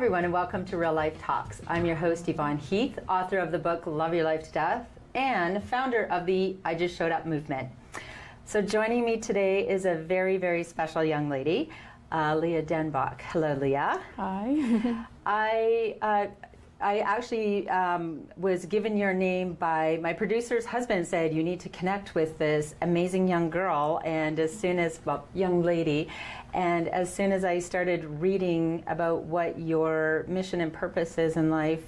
everyone, and welcome to Real Life Talks. I'm your host, Yvonne Heath, author of the book Love Your Life to Death and founder of the I Just Showed Up movement. So joining me today is a very, very special young lady, Leah Denbok. Hello, Leah. Hi. I actually was given your name by my producer's husband. Said you need to connect with this amazing young girl, and young lady, and as soon as I started reading about what your mission and purpose is in life,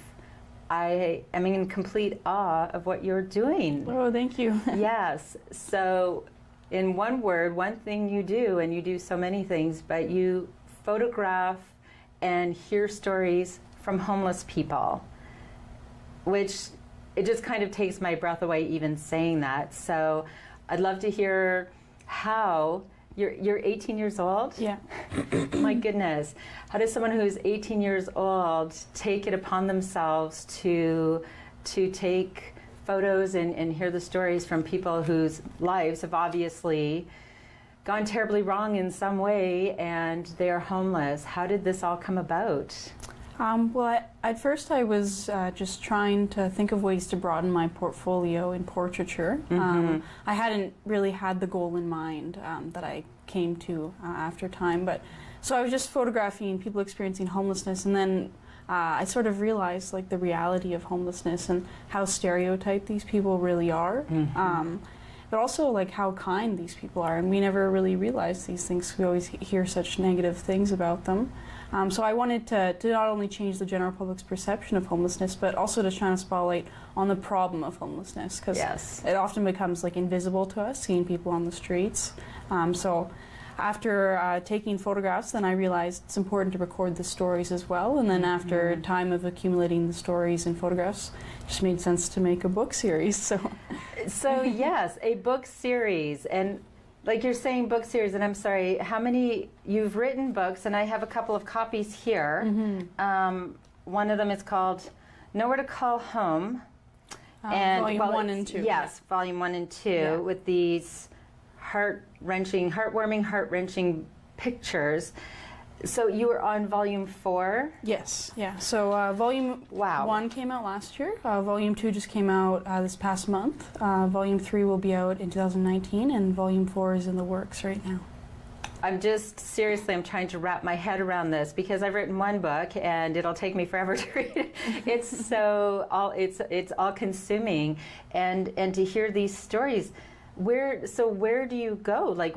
I am in complete awe of what you're doing. Oh, thank you. Yes. So, in one word, one thing you do, and you do so many things, but you photograph and hear stories from homeless people, which it just kind of takes my breath away even saying that. So I'd love to hear how you're 18 years old? Yeah. My goodness. How does someone who's 18 years old take it upon themselves to take photos and hear the stories from people whose lives have obviously gone terribly wrong in some way and they are homeless? How did this all come about? Well, at first I was just trying to think of ways to broaden my portfolio in portraiture. Mm-hmm. I hadn't really had the goal in mind that I came to after time, but so I was just photographing people experiencing homelessness, and then I sort of realized like the reality of homelessness and how stereotyped these people really are. Mm-hmm. But also like how kind these people are, and we never really realize these things. We always hear such negative things about them. So I wanted to not only change the general public's perception of homelessness, but also to shine a spotlight on the problem of homelessness, because it often becomes like invisible to us, seeing people on the streets. So after taking photographs, then I realized it's important to record the stories as well. And then after time of accumulating the stories and photographs, it just made sense to make a book series. So yes, a book series. And like you're saying book series, and I'm sorry, how many, you've written books, and I have a couple of copies here. Mm-hmm. One of them is called Nowhere to Call Home. And volume 1 and 2. Yes, volume 1 and 2, with these heartwarming, heart-wrenching pictures. So you were on volume 4? Yes, yeah. So volume 1 came out last year. Volume 2 just came out this past month. Volume 3 will be out in 2019, and volume 4 is in the works right now. I'm trying to wrap my head around this, because I've written one book and it'll take me forever to read it. It's it's all consuming, and to hear these stories. Where do you go? Like,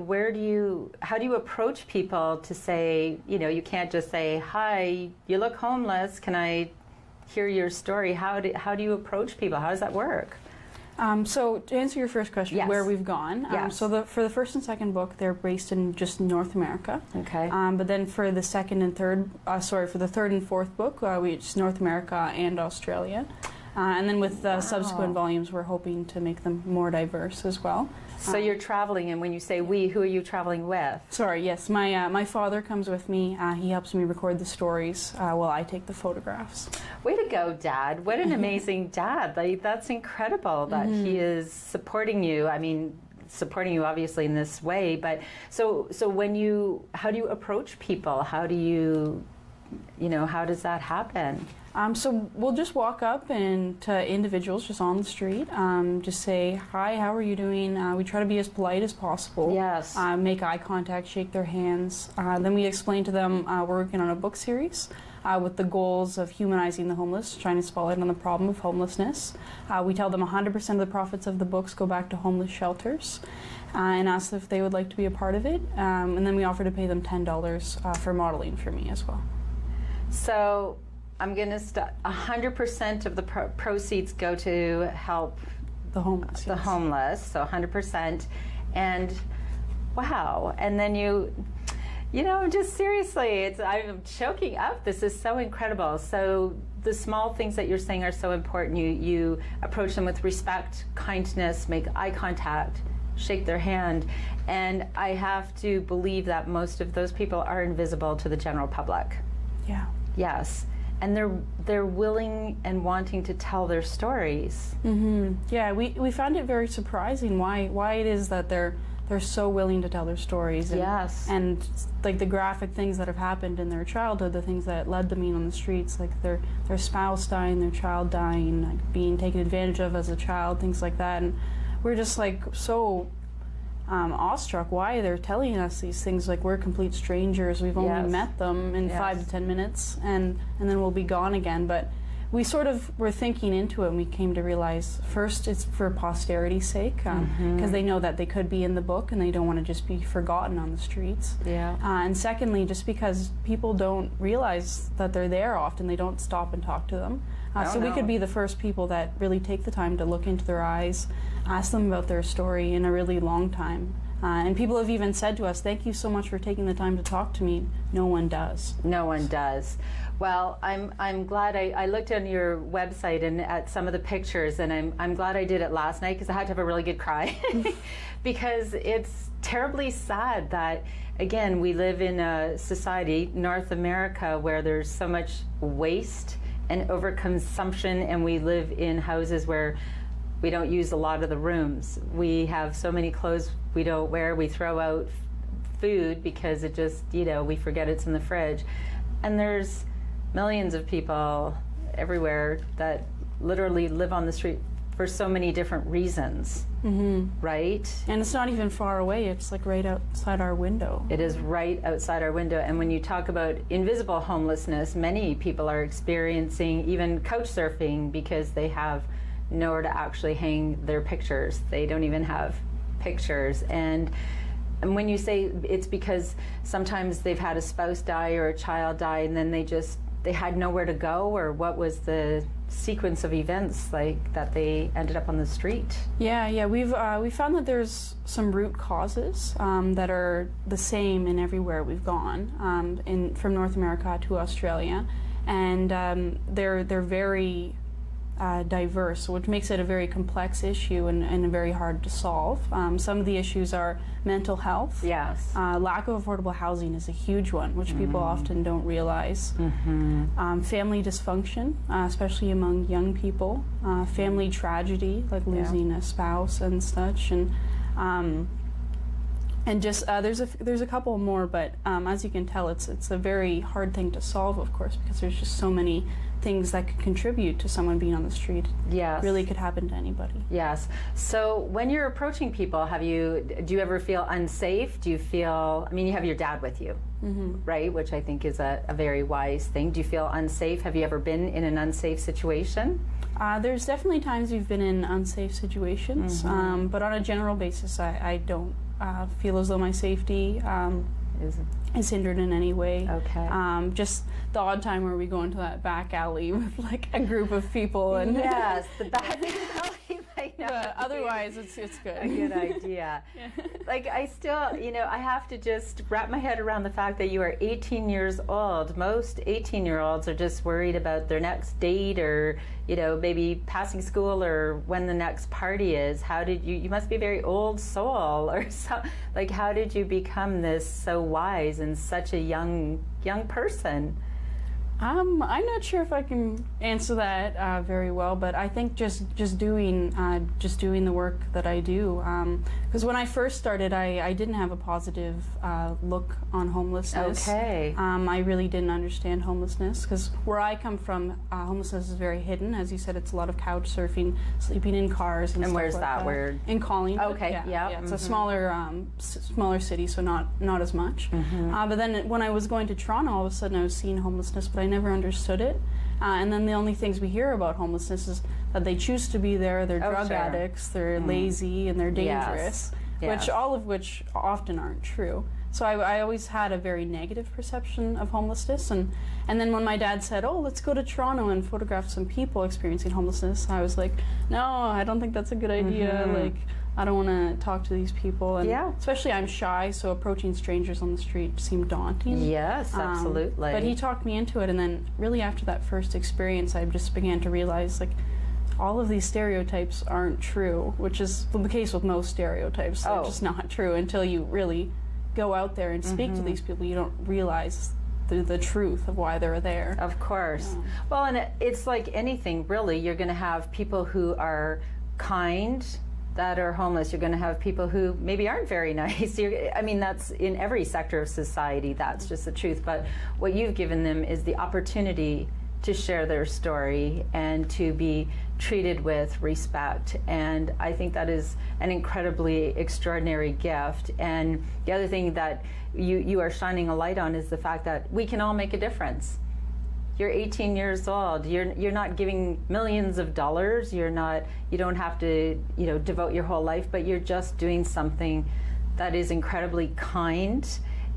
how do you approach people to say, you can't just say, hi, you look homeless, can I hear your story? How do you approach people? How does that work? So to answer your first question, where we've gone, so for the first and second book, they're based in just North America. Okay. But then for the third and fourth book, it's North America and Australia. And then with the subsequent volumes, we're hoping to make them more diverse as well. So you're traveling, and when you say we, who are you traveling with? Sorry, yes. My father comes with me. He helps me record the stories while I take the photographs. Way to go, Dad. What an amazing dad. Like, that's incredible that he is supporting you. I mean, supporting you obviously in this way, but so how do you approach people? How do you, how does that happen? So we'll just walk up to individuals just on the street, just say, hi, how are you doing? We try to be as polite as possible. Yes. Make eye contact, shake their hands. Then we explain to them we're working on a book series with the goals of humanizing the homeless, trying to spotlight on the problem of homelessness. We tell them 100% of the profits of the books go back to homeless shelters, and ask if they would like to be a part of it. And then we offer to pay them $10 for modeling for me as well. So I'm going to 100% of the proceeds go to help the homeless. The homeless, so 100%. And wow, and then just seriously, I'm choking up. This is so incredible. So the small things that you're saying are so important. You approach them with respect, kindness, make eye contact, shake their hand, and I have to believe that most of those people are invisible to the general public. Yeah. Yes. And they're willing and wanting to tell their stories. Mm-hmm. Yeah, we found it very surprising why it is that they're they're so willing to tell their stories. And, Yes. and like the graphic things that have happened in their childhood, the things that led them being on the streets, like their spouse dying, their child dying, like being taken advantage of as a child, things like that. And we're just like so awestruck why they're telling us these things. Like, we're complete strangers, we've only Yes. met them in Yes. 5 to 10 minutes, and then we'll be gone again. But we sort of were thinking into it, and we came to realize, first, it's for posterity's sake, because they know that they could be in the book and they don't want to just be forgotten on the streets. Yeah. And secondly, just because people don't realize that they're there often, they don't stop and talk to them. So we could be the first people that really take the time to look into their eyes, ask them about their story in a really long time. And people have even said to us, "Thank you so much for taking the time to talk to me." No one does. No one does. Well, I'm glad I looked on your website and at some of the pictures, and I'm glad I did it last night, because I had to have a really good cry because it's terribly sad that, again, we live in a society, North America, where there's so much waste and overconsumption, and we live in houses where we don't use a lot of the rooms. We have so many clothes we don't wear. We throw out food because it just, we forget it's in the fridge. And there's millions of people everywhere that literally live on the street for so many different reasons, right? And it's not even far away. It's like right outside our window. It is right outside our window. And when you talk about invisible homelessness, many people are experiencing even couch surfing because they have nowhere to actually hang their pictures. They don't even have pictures. And when you say it's because sometimes they've had a spouse die or a child die, and then they had nowhere to go, or what was the sequence of events like that they ended up on the street? Yeah, we found that there's some root causes that are the same in everywhere we've gone, from North America to Australia, and they're very diverse, which makes it a very complex issue and very hard to solve. Some of the issues are mental health. Yes. Lack of affordable housing is a huge one, which people often don't realize. Family dysfunction, especially among young people. Family tragedy, like losing a spouse and such. And just there's a couple more, but as you can tell, it's a very hard thing to solve, of course, because there's just so many things that could contribute to someone being on the street. Yes. Really could happen to anybody. Yes. So when you're approaching people, do you ever feel unsafe? Do you feel, you have your dad with you, right? Which I think is a very wise thing. Do you feel unsafe? Have you ever been in an unsafe situation? There's definitely times we've been in unsafe situations, but on a general basis, I don't feel as though my safety is hindered in any way. Okay. Just the odd time where we go into that back alley with like a group of people, and yes, the back alley. But otherwise, it's good. A good idea. Like, I still, I have to just wrap my head around the fact that you are 18 years old. Most 18-year-olds are just worried about their next date, or maybe passing school, or when the next party is. How did you must be a very old soul, or so, like, how did you become this so wise and such a young person? I'm not sure if I can answer that very well, but I think just doing the work that I do. Because when I first started, I didn't have a positive look on homelessness. Okay. I really didn't understand homelessness, because where I come from, homelessness is very hidden. As you said, it's a lot of couch surfing, sleeping in cars, and stuff where's like that? Where? In Collingwood. Okay. Yeah. It's a smaller city, so not as much. But then when I was going to Toronto, all of a sudden I was seeing homelessness, but I never understood it. And then the only things we hear about homelessness is that they choose to be there, they're drug addicts, they're lazy, and they're dangerous, Yes. all of which often aren't true. So I always had a very negative perception of homelessness, and then when my dad said, "Oh, let's go to Toronto and photograph some people experiencing homelessness," I was like, "No, I don't think that's a good idea. Like, I don't want to talk to these people." And especially I'm shy, so approaching strangers on the street seemed daunting. Yes, absolutely. But he talked me into it, and then really after that first experience, I just began to realize, like, all of these stereotypes aren't true, which is the case with most stereotypes. They're just not true until you really go out there and speak to these people. You don't realize the truth of why they're there. Of course. Well, and it's like anything, really. You're going to have people who are kind that are homeless. You're going to have people who maybe aren't very nice. I mean, that's in every sector of society. That's just the truth. But what you've given them is the opportunity to share their story and to be treated with respect. And I think that is an incredibly extraordinary gift. And the other thing that you are shining a light on is the fact that we can all make a difference. You're 18 years old. You're not giving millions of dollars. You don't have to, devote your whole life, but you're just doing something that is incredibly kind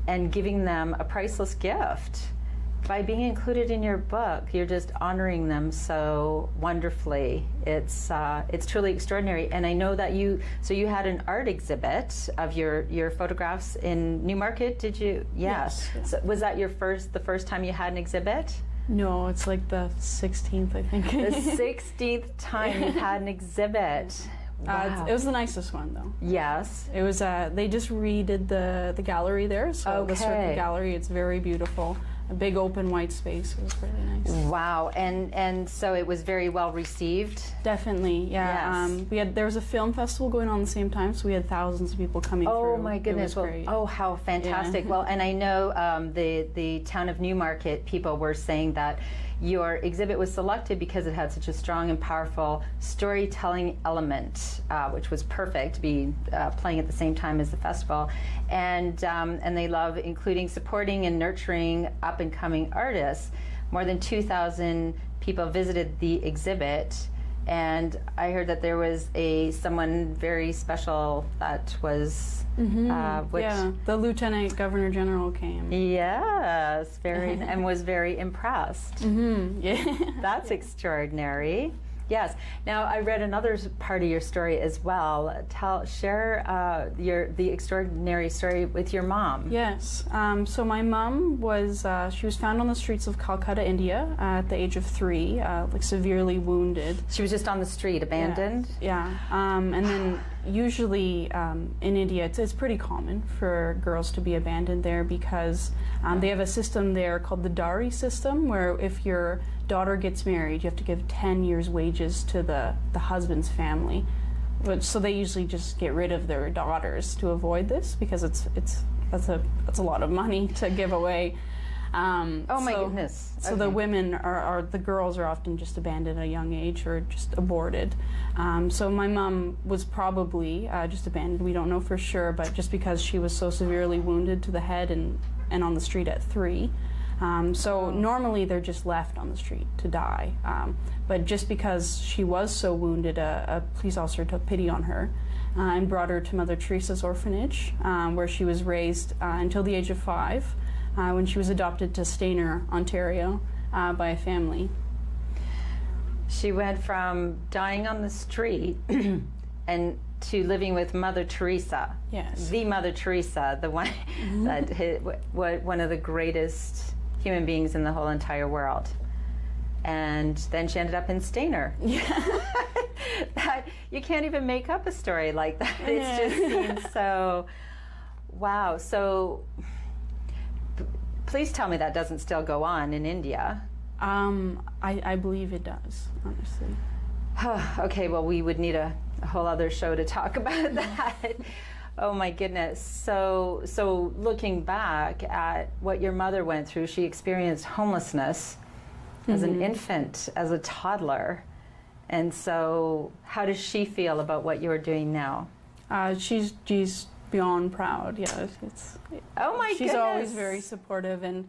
and giving them a priceless gift. By being included in your book, you're just honoring them so wonderfully. It's truly extraordinary. And I know that you had an art exhibit of your photographs in Newmarket. Did you? Yes. So was that the first time you had an exhibit? No, it's like the 16th, I think. The 16th time you had an exhibit. Wow. It was the nicest one, though. Yes. It was. They just redid the gallery there, so the circuit gallery. It's very beautiful. A big open white space. It was really nice. Wow, and so it was very well received. Definitely, yeah. Yes. There was a film festival going on at the same time, so we had thousands of people coming through. Oh my goodness! It was great. Oh, how fantastic! Yeah. Well, and I know the town of Newmarket people were saying that your exhibit was selected because it had such a strong and powerful storytelling element, which was perfect to be playing at the same time as the festival, and they love including supporting and nurturing up and coming artists. More than 2,000 people visited the exhibit, and I heard that there was someone very special that was the Lieutenant Governor General came. Yes, and was very impressed. Mm-hmm. Yeah, that's extraordinary. Yes. Now I read another part of your story as well. Share the extraordinary story with your mom. Yes. So my mom she was found on the streets of Kolkata, India, at the age of 3, like severely wounded. She was just on the street, abandoned. Yeah. And then usually in India, it's pretty common for girls to be abandoned there because they have a system there called the dowry system, where if your daughter gets married, you have to give 10 years' wages to the husband's family. So they usually just get rid of their daughters to avoid this because that's a lot of money to give away. Oh my goodness! So the women the girls are often just abandoned at a young age or just aborted. So my mom was probably just abandoned. We don't know for sure, but just because she was so severely wounded to the head and on the street at 3. So normally they're just left on the street to die. But just because she was so wounded, a police officer took pity on her and brought her to Mother Teresa's orphanage, where she was raised until the age of 5, when she was adopted to Stainer, Ontario, by a family. She went from dying on the street and to living with Mother Teresa. Yes. The Mother Teresa, the one one of the greatest human beings in the whole entire world. And then she ended up in Stainer. Yeah. You can't even make up a story like that. It just seems so, wow. So please tell me that doesn't still go on in India. I believe it does, honestly. Okay, well, we would need a whole other show to talk about that. Oh my goodness. So looking back at what your mother went through, she experienced homelessness as an infant, as a toddler. And so how does she feel about what you're doing now? She's beyond proud. Yeah, oh my goodness. She's always very supportive, and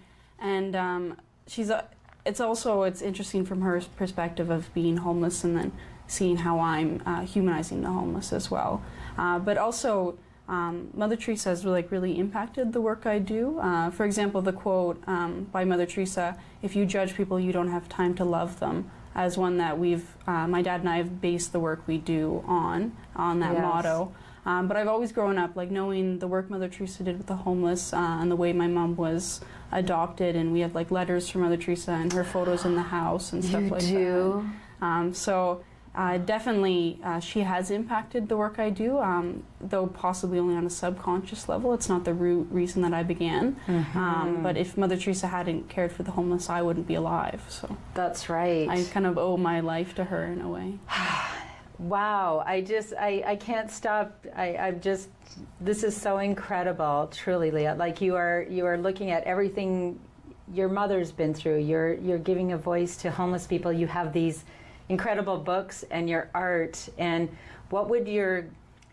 it's interesting from her perspective of being homeless and then seeing how I'm humanizing the homeless as well. But also, Mother Teresa has really impacted the work I do. For example, the quote by Mother Teresa, "If you judge people, you don't have time to love them," as one that my dad and I have based the work we do on that motto. But I've always grown up knowing the work Mother Teresa did with the homeless and the way my mom was adopted, and we have letters from Mother Teresa and her photos in the house and stuff like that. So definitely she has impacted the work I do, though possibly only on a subconscious level. It's not the root reason that I began. But if Mother Teresa hadn't cared for the homeless, I wouldn't be alive. So that's right. I kind of owe my life to her in a way. Wow, I can't stop. This is so incredible, truly, Leah. Like you are looking at everything your mother's been through. You're giving a voice to homeless people. You have these incredible books and your art. And what would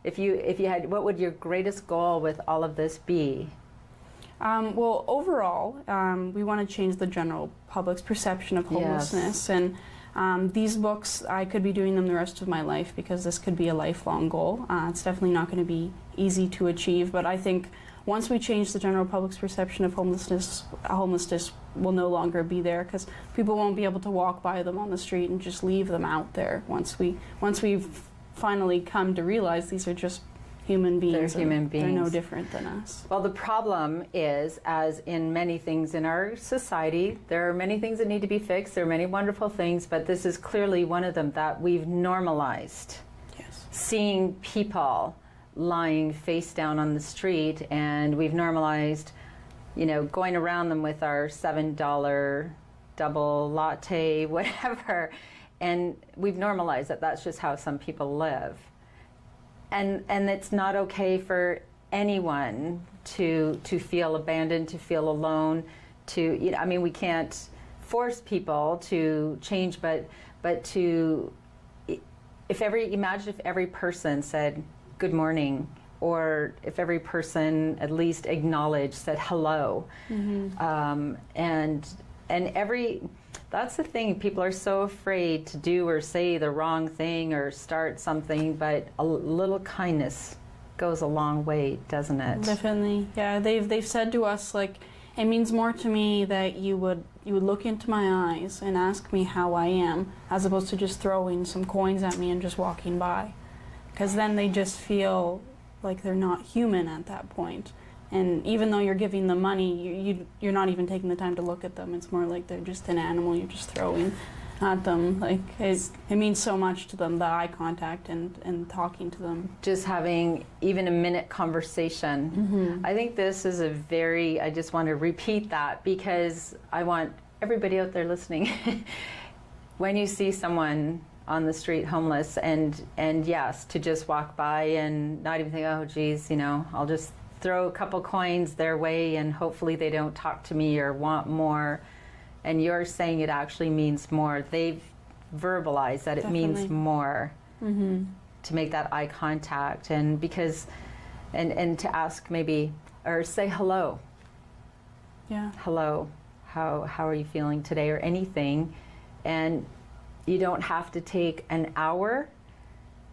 if you had, what would your greatest goal with all of this be? Well, overall, we want to change the general public's perception of homelessness. Yes. And these books, I could be doing them the rest of my life because this could be a lifelong goal. It's definitely not going to be easy to achieve, but I think once we change the general public's perception of homelessness will no longer be there because people won't be able to walk by them on the street and just leave them out there. Once we've finally come to realize these are just human beings. They're human beings. They're no different than us. Well, the problem is, as in many things in our society, there are many things that need to be fixed. There are many wonderful things, but this is clearly one of them that we've normalized. Yes. Seeing People lying face down on the street, and we've normalized, going around them with our $7 double latte, whatever, and we've normalized that that's just how some people live. And it's not okay for anyone to feel abandoned, to feel alone, we can't force people to change, but imagine if every person said good morning, or if every person at least acknowledged, said hello. Mm-hmm. That's the thing, people are so afraid to do or say the wrong thing or start something, but a little kindness goes a long way, doesn't it? Definitely, yeah. They've said to us, like, it means more to me that you would look into my eyes and ask me how I am, as opposed to just throwing some coins at me and just walking by. Because then they just feel like they're not human at that point. And even though you're giving them money, you're not even taking the time to look at them. It's more like they're just an animal you're just throwing at them. Like it means so much to them, the eye contact and talking to them. Just having even a minute conversation. Mm-hmm. I think this is I just want to repeat that because I want everybody out there listening, when you see someone on the street homeless and yes, to just walk by and not even think, oh geez, I'll just throw a couple coins their way and hopefully they don't talk to me or want more. And you're saying it actually means more. They've verbalized that it means more. Mm-hmm. To make that eye contact and to ask maybe, or say hello. Yeah. Hello, how are you feeling today, or anything. And you don't have to take an hour,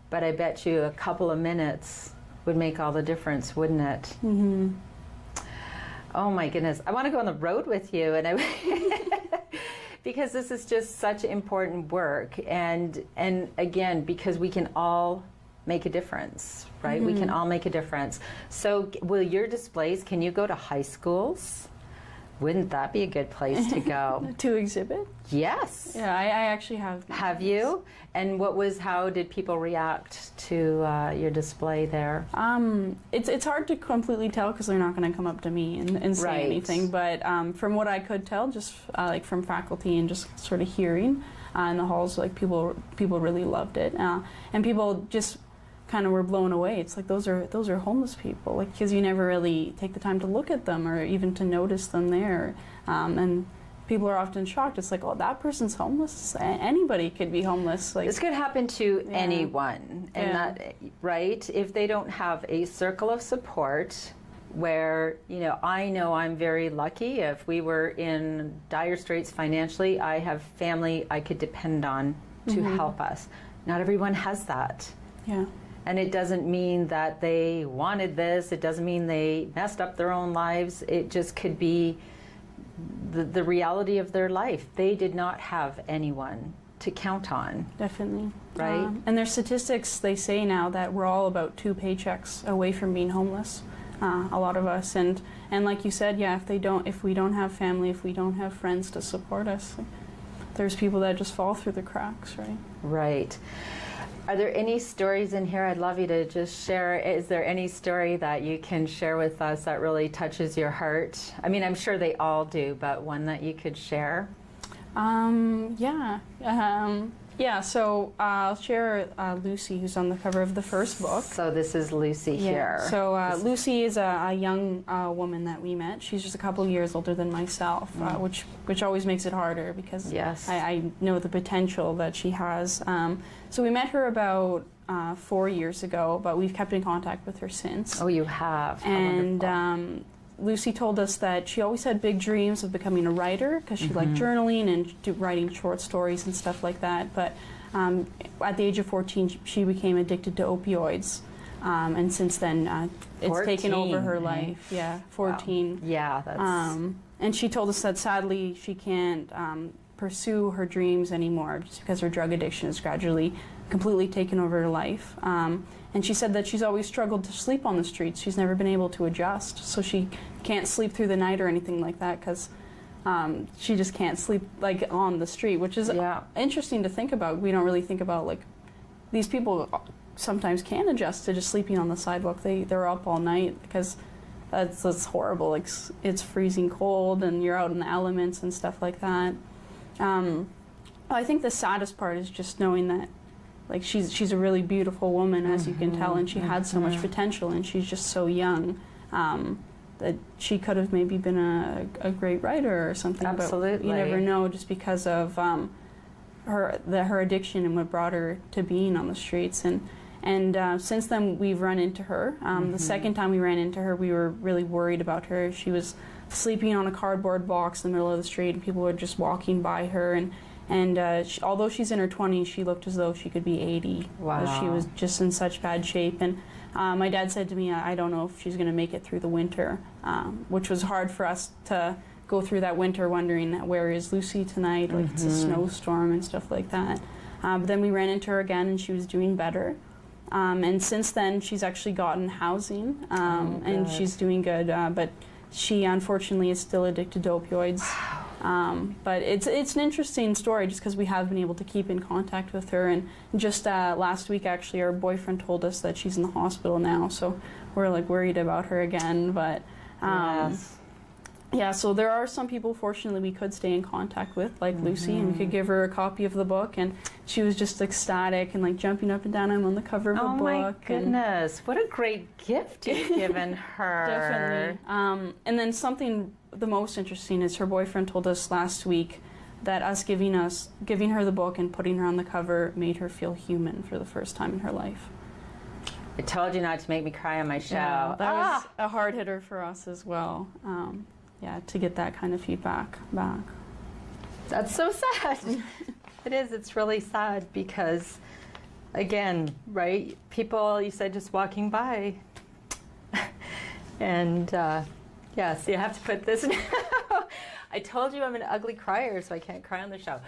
but I bet you a couple of minutes would make all the difference, wouldn't it? Mm-hmm. Oh my goodness, I want to go on the road with you, and because this is just such important work, and again, because we can all make a difference, right? Mm-hmm. We can all make a difference. So will your displays, can you go to high schools? Wouldn't that be a good place to go? To exhibit? Yes. Yeah, I actually have. Have you? And how did people react to your display there? It's hard to completely tell because they're not going to come up to me and say anything. But from what I could tell, just like from faculty and just sort of hearing in the halls, like people really loved it, and people just kind of were blown away. It's like those are homeless people, like, because you never really take the time to look at them or even to notice them there, and people are often shocked. It's like, oh, that person's homeless. Anybody could be homeless. Like, this could happen to anyone, and that, right? If they don't have a circle of support, where I know I'm very lucky. If we were in dire straits financially, I have family I could depend on to help us. Not everyone has that. Yeah. And it doesn't mean that they wanted this. It doesn't mean they messed up their own lives. It just could be the reality of their life. They did not have anyone to count on. Definitely. Right? And there's statistics, they say now, that we're all about 2 paychecks away from being homeless, a lot of us. And like you said, yeah, if we don't have family, if we don't have friends to support us, there's people that just fall through the cracks, right? Right. Are there any stories in here I'd love you to just share? Is there any story that you can share with us that really touches your heart? I mean, I'm sure they all do, but one that you could share? Yeah. Yeah, so I'll share Lucy, who's on the cover of the first book. So this is Lucy here. So Lucy is a young woman that we met. She's just a couple years older than myself, which always makes it harder because I know the potential that she has. So we met her about 4 years ago, but we've kept in contact with her since. Oh, you have? How and Lucy told us that she always had big dreams of becoming a writer because she liked journaling and writing short stories and stuff like that. But at the age of 14, she became addicted to opioids. And since then, it's taken over her life. Yeah, 14. Wow. Yeah, that's... and she told us that sadly she can't pursue her dreams anymore just because her drug addiction has gradually completely taken over her life. And she said that she's always struggled to sleep on the streets. She's never been able to adjust. So she can't sleep through the night or anything like that because she just can't sleep like on the street, which is interesting to think about. We don't really think about like these people sometimes can adjust to just sleeping on the sidewalk. They're up all night because that's horrible. Like it's freezing cold and you're out in the elements and stuff like that. I think the saddest part is just knowing that like she's a really beautiful woman, as you can tell, and she had so much potential, and she's just so young that she could have maybe been a great writer or something. Absolutely. But you never know, just because of her addiction and what brought her to being on the streets. And since then, we've run into her. The second time we ran into her, we were really worried about her. She was sleeping on a cardboard box in the middle of the street, and people were just walking by her. And although she's in her 20s, she looked as though she could be 80. Wow. She was just in such bad shape. And my dad said to me, I don't know if she's going to make it through the winter, which was hard for us to go through that winter wondering, where is Lucy tonight? Like it's a snowstorm and stuff like that. But then we ran into her again, and she was doing better. And since then, she's actually gotten housing, and she's doing good. But she, unfortunately, is still addicted to opioids. But it's an interesting story just because we have been able to keep in contact with her. And just last week, actually, her boyfriend told us that she's in the hospital now. So we're like worried about her again. But yeah, so there are some people, fortunately, we could stay in contact with, like Lucy, and we could give her a copy of the book, and she was just ecstatic and like jumping up and down. I'm on the cover of a book. Oh my goodness, what a great gift you've given her. Definitely. And then something the most interesting is her boyfriend told us last week that us giving her the book and putting her on the cover made her feel human for the first time in her life. I told you not to make me cry on my show. Yeah, that was a hard hitter for us as well. Yeah, to get that kind of feedback back. That's so sad. It is. It's really sad because, again, right? People, you said, just walking by. And yes, you have to put this now. I told you I'm an ugly crier, so I can't cry on the show.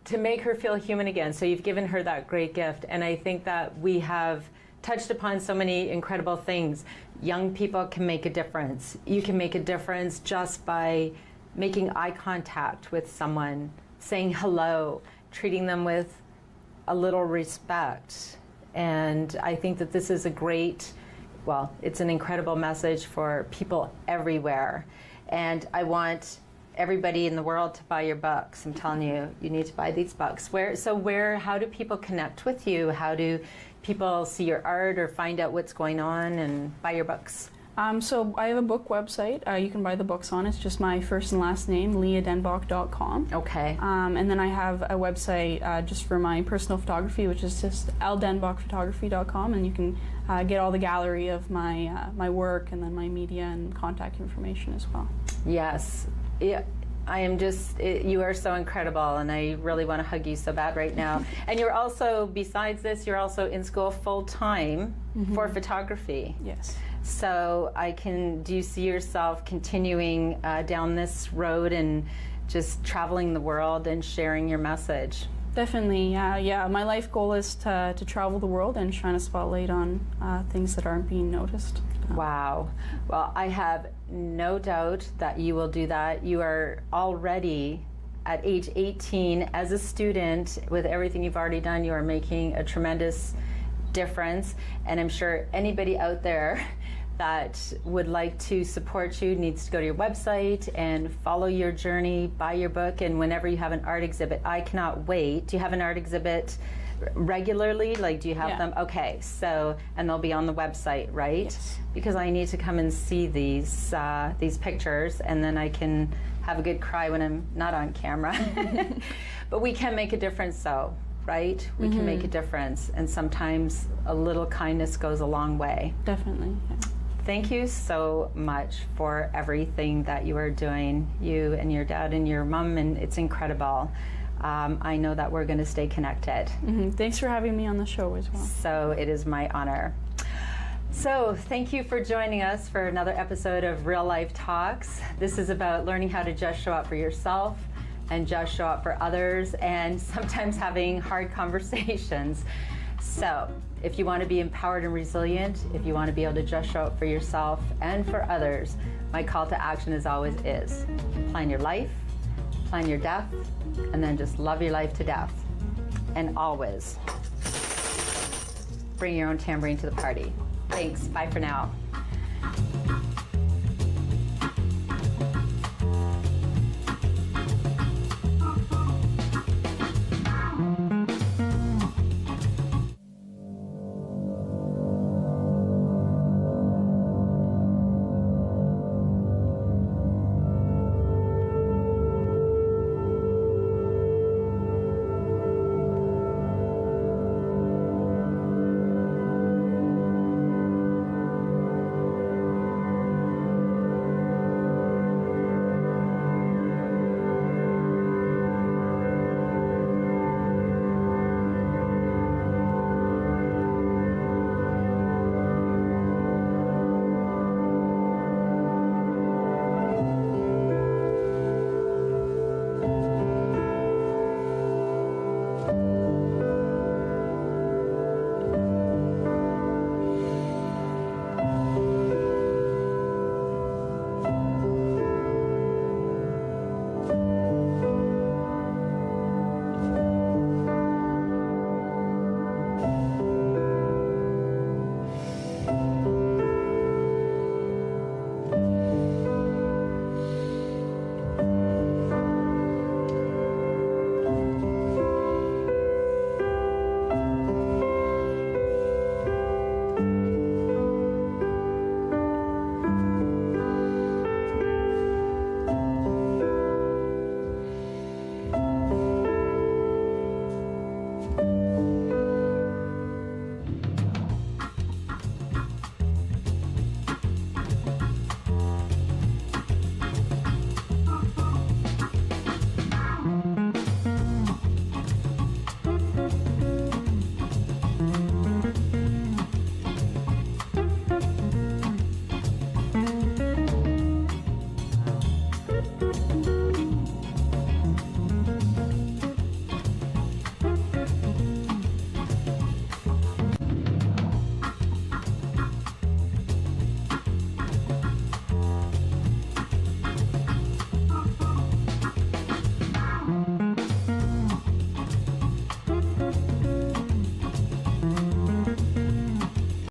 To make her feel human again. So you've given her that great gift. And I think that we have touched upon so many incredible things. Young people can make a difference. You can make a difference just by making eye contact with someone, saying hello, treating them with a little respect. And I think that this is a great, well, it's an incredible message for people everywhere. And I want everybody in the world to buy your books. I'm telling you, you need to buy these books. How do people connect with you? How do people see your art or find out what's going on and buy your books? So I have a book website you can buy the books on. It's just my first and last name, leahdenbok.com. Okay. And then I have a website just for my personal photography, which is just ldenbokphotography.com, and you can get all the gallery of my work and then my media and contact information as well. Yes. Yeah. I am just, you are so incredible, and I really want to hug you so bad right now. And you're also, besides this, you're also in school full-time for photography. Yes. So do you see yourself continuing down this road and just traveling the world and sharing your message? Definitely, yeah. My life goal is to travel the world and shine a spotlight on things that aren't being noticed. Wow. Well, I have no doubt that you will do that. You are already at age 18 as a student, with everything you've already done, you are making a tremendous difference. And I'm sure anybody out there that would like to support you needs to go to your website and follow your journey, buy your book, and whenever you have an art exhibit, I cannot wait. Do you have an art exhibit regularly? Like, do you have them? Okay, so, and they'll be on the website, right? Yes. Because I need to come and see these pictures, and then I can have a good cry when I'm not on camera. But we can make a difference, though, right? We can make a difference, and sometimes a little kindness goes a long way. Definitely. Yeah. Thank you so much for everything that you are doing, you and your dad and your mom, and it's incredible. I know that we're going to stay connected. Thanks for having me on the show as well. So it is my honor. So thank you for joining us for another episode of Real Life Talks. This is about learning how to just show up for yourself and just show up for others, and sometimes having hard conversations. So if you want to be empowered and resilient, if you want to be able to just show up for yourself and for others, my call to action as always is plan your life, plan your death, and then just love your life to death. And always bring your own tambourine to the party. Thanks. Bye for now.